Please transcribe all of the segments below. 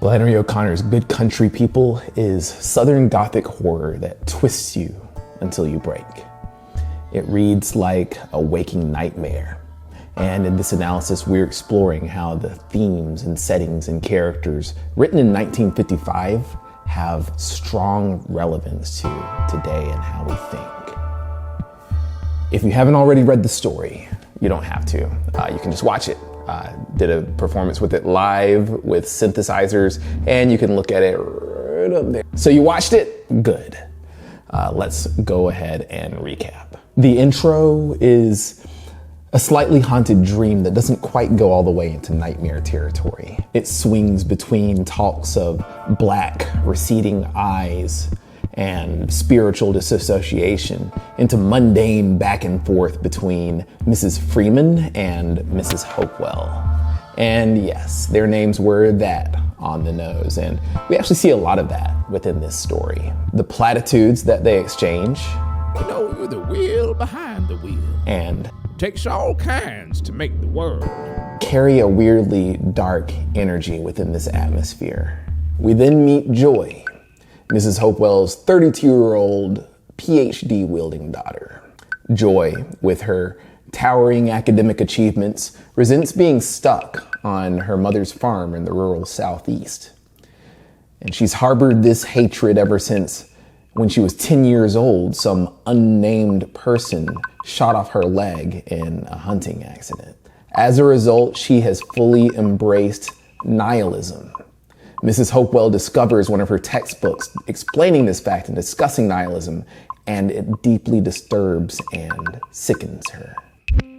Flannery O'Connor's Good Country People is Southern Gothic horror that twists you until you break. It reads like a waking nightmare. And in this analysis, we're exploring how the themes and settings and characters written in 1955 have strong relevance to today and how we think. If you haven't already read the story, you don't have to. You can just watch it. Did a performance with it live with synthesizers, and you can look at it right up there. So you watched it? Good. Let's go ahead and recap. The intro is a slightly haunted dream that doesn't quite go all the way into nightmare territory. It swings between talks of black, receding eyes and spiritual disassociation into mundane back and forth between Mrs. Freeman and Mrs. Hopewell. And yes, their names were that on the nose, and we actually see a lot of that within this story. The platitudes that they exchange. You know, you're the wheel behind the wheel. And takes all kinds to make the world. Carry a weirdly dark energy within this atmosphere. We then meet Joy, Mrs. Hopewell's 32-year-old PhD-wielding daughter. Joy, with her towering academic achievements, resents being stuck on her mother's farm in the rural Southeast. And she's harbored this hatred ever since when she was 10 years old, some unnamed person shot off her leg in a hunting accident. As a result, she has fully embraced nihilism. Mrs. Hopewell discovers one of her textbooks explaining this fact and discussing nihilism, and it deeply disturbs and sickens her.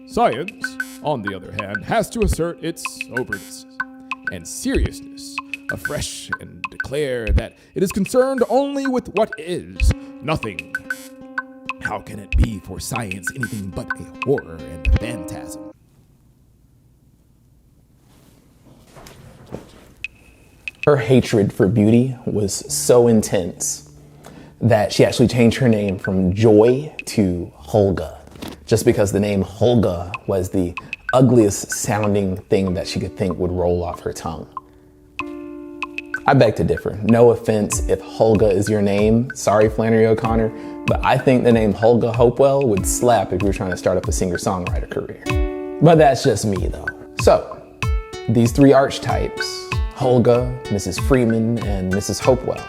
Science, on the other hand, has to assert its soberness and seriousness afresh and declare that it is concerned only with what is, nothing. How can it be for science anything but a horror and a phantasm? Her hatred for beauty was so intense that she actually changed her name from Joy to Holga, just because the name Holga was the ugliest sounding thing that she could think would roll off her tongue. I beg to differ. No offense if Holga is your name. Sorry, Flannery O'Connor, but I think the name Holga Hopewell would slap if you were trying to start up a singer-songwriter career. But that's just me though. So, these three archetypes, Holga, Mrs. Freeman, and Mrs. Hopewell,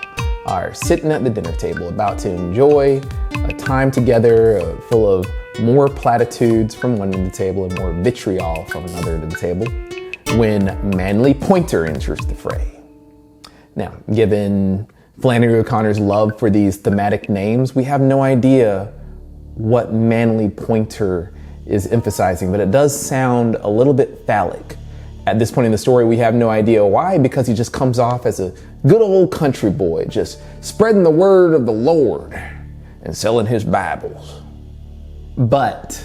are sitting at the dinner table about to enjoy a time together full of more platitudes from one end of the table and more vitriol from another end of the table, when Manly Pointer enters the fray. Now, given Flannery O'Connor's love for these thematic names, we have no idea what Manly Pointer is emphasizing, but it does sound a little bit phallic. At this point in the story, we have no idea why, because he just comes off as a good old country boy, just spreading the word of the Lord and selling his Bibles. But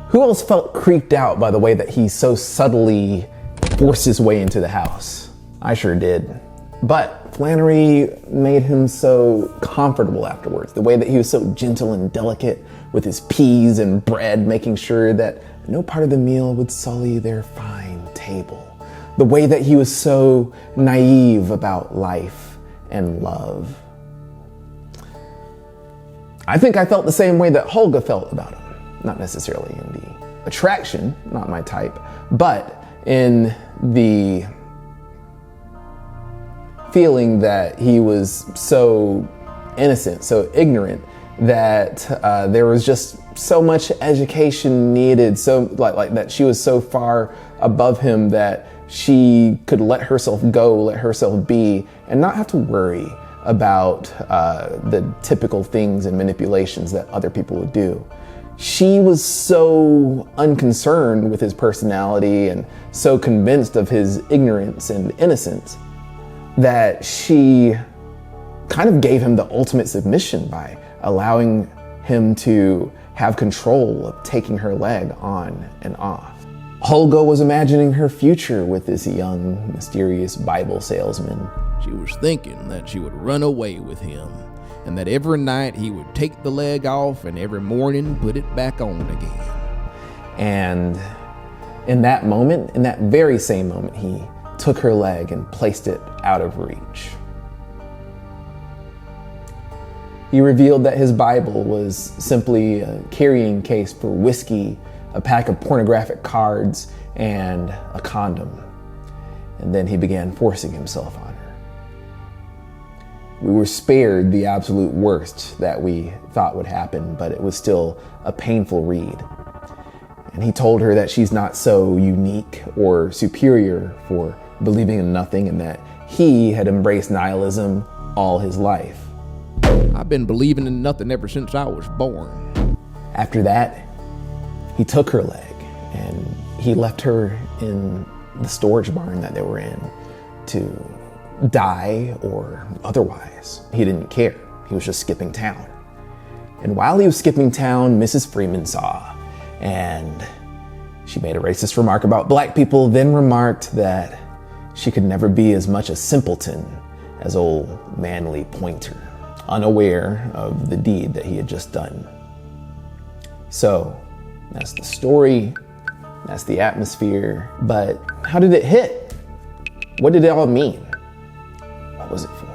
who else felt creeped out by the way that he so subtly forced his way into the house? I sure did. But Flannery made him so comfortable afterwards. The way that he was so gentle and delicate with his peas and bread, making sure that no part of the meal would sully their fine table. The way that he was so naive about life and love. I think I felt the same way that Holga felt about him. Not necessarily in the attraction, not my type, but in the feeling that he was so innocent, so ignorant, that there was just so much education needed, so like that she was so far above him that she could let herself go, let herself be, and not have to worry about the typical things and manipulations that other people would do. She was so unconcerned with his personality and so convinced of his ignorance and innocence that she kind of gave him the ultimate submission by allowing him to have control of taking her leg on and off. Holga was imagining her future with this young, mysterious Bible salesman. She was thinking that she would run away with him, and that every night he would take the leg off and every morning put it back on again. And in that moment, in that very same moment, he took her leg and placed it out of reach. He revealed that his Bible was simply a carrying case for whiskey, a pack of pornographic cards, and a condom. And then he began forcing himself on her. We were spared the absolute worst that we thought would happen, but it was still a painful read. And he told her that she's not so unique or superior for believing in nothing, and that he had embraced nihilism all his life. I've been believing in nothing ever since I was born. After that, he took her leg and he left her in the storage barn that they were in to die or otherwise. He didn't care. He was just skipping town. And while he was skipping town, Mrs. Freeman saw, and she made a racist remark about black people, then remarked that she could never be as much a simpleton as old Manly Pointer, unaware of the deed that he had just done. So that's the story, that's the atmosphere, but how did it hit? What did it all mean? What was it for?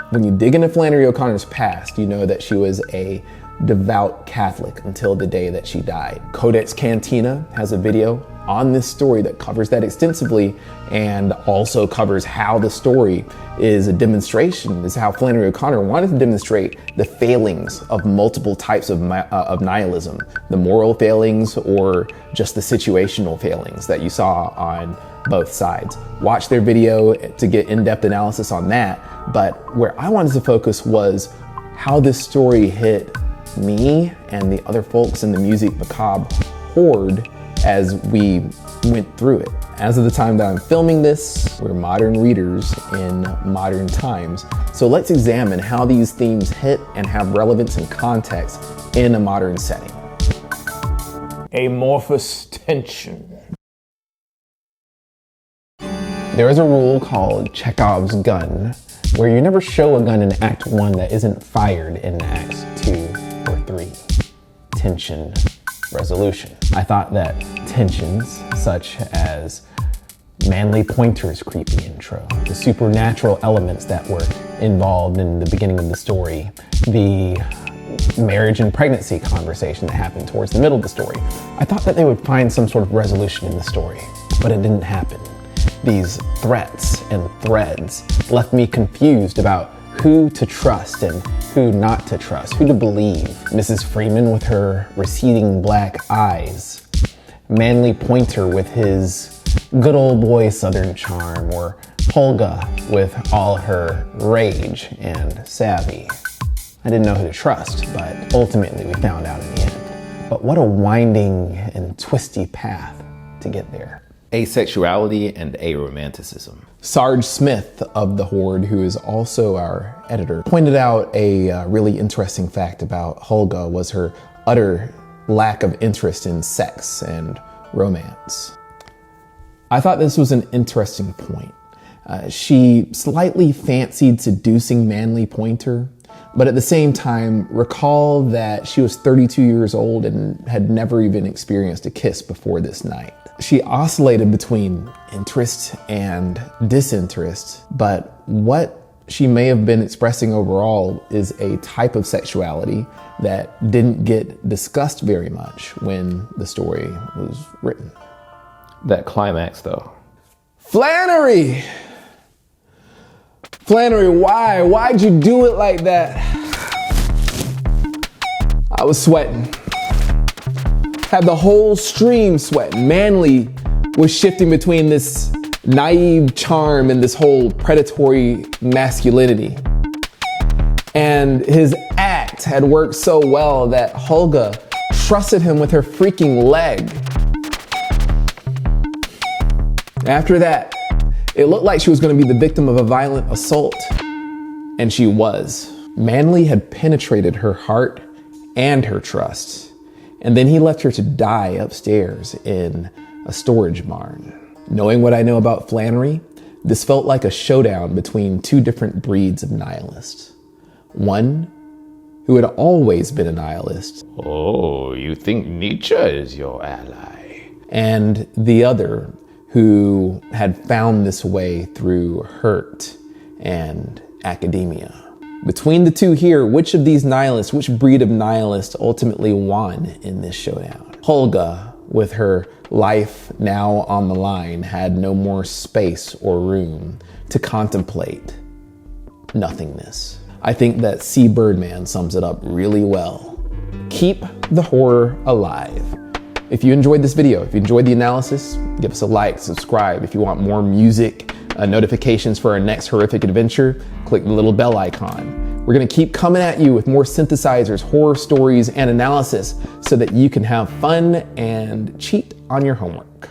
When you dig into Flannery O'Connor's past, you know that she was a devout Catholic until the day that she died. Codex Cantina has a video on this story that covers that extensively, and also covers how the story is a demonstration, is how Flannery O'Connor wanted to demonstrate the failings of multiple types of nihilism, the moral failings or just the situational failings that you saw on both sides. Watch their video to get in-depth analysis on that, but where I wanted to focus was how this story hit me and the other folks in the Musique Macabre horde as we went through it. As of the time that I'm filming this, we're modern readers in modern times. So let's examine how these themes hit and have relevance and context in a modern setting. Amorphous tension. There is a rule called Chekhov's gun, where you never show a gun in Act 1 that isn't fired in Acts 2 or 3. Tension, resolution. I thought that tensions such as Manly Pointer's creepy intro, the supernatural elements that were involved in the beginning of the story, the marriage and pregnancy conversation that happened towards the middle of the story, I thought that they would find some sort of resolution in the story, but it didn't happen. These threats and threads left me confused about who to trust and who not to trust, who to believe. Mrs. Freeman with her receding black eyes, Manly Pointer with his good old boy Southern charm, or Hulga with all her rage and savvy. I didn't know who to trust, but ultimately we found out in the end. But what a winding and twisty path to get there. Asexuality and Aromanticism. Sarge Smith of the Horde, who is also our editor, pointed out a really interesting fact about Hulga was her utter lack of interest in sex and romance. I thought this was an interesting point. She slightly fancied seducing Manly Pointer, but at the same time, recall that she was 32 years old and had never even experienced a kiss before this night. She oscillated between interest and disinterest, but what she may have been expressing overall is a type of sexuality that didn't get discussed very much when the story was written. That climax, though. Flannery! Flannery, why? Why'd you do it like that? I was sweating. Had the whole stream sweating. Manly was shifting between this naive charm and this whole predatory masculinity. And his act had worked so well that Hulga trusted him with her freaking leg. After that, it looked like she was going to be the victim of a violent assault. And she was. Manly had penetrated her heart and her trust. And then he left her to die upstairs in a storage barn. Knowing what I know about Flannery, this felt like a showdown between two different breeds of nihilists. One who had always been a nihilist. Oh, you think Nietzsche is your ally? And the other who had found this way through hurt and academia. Between the two here, which of these nihilists, which breed of nihilist ultimately won in this showdown? Holga, with her life now on the line, had no more space or room to contemplate nothingness. I think that C. Birdman sums it up really well. Keep the horror alive. If you enjoyed this video, if you enjoyed the analysis, give us a like, subscribe. If you want more music, notifications for our next horrific adventure, click the little bell icon. We're gonna keep coming at you with more synthesizers, horror stories, and analysis so that you can have fun and cheat on your homework.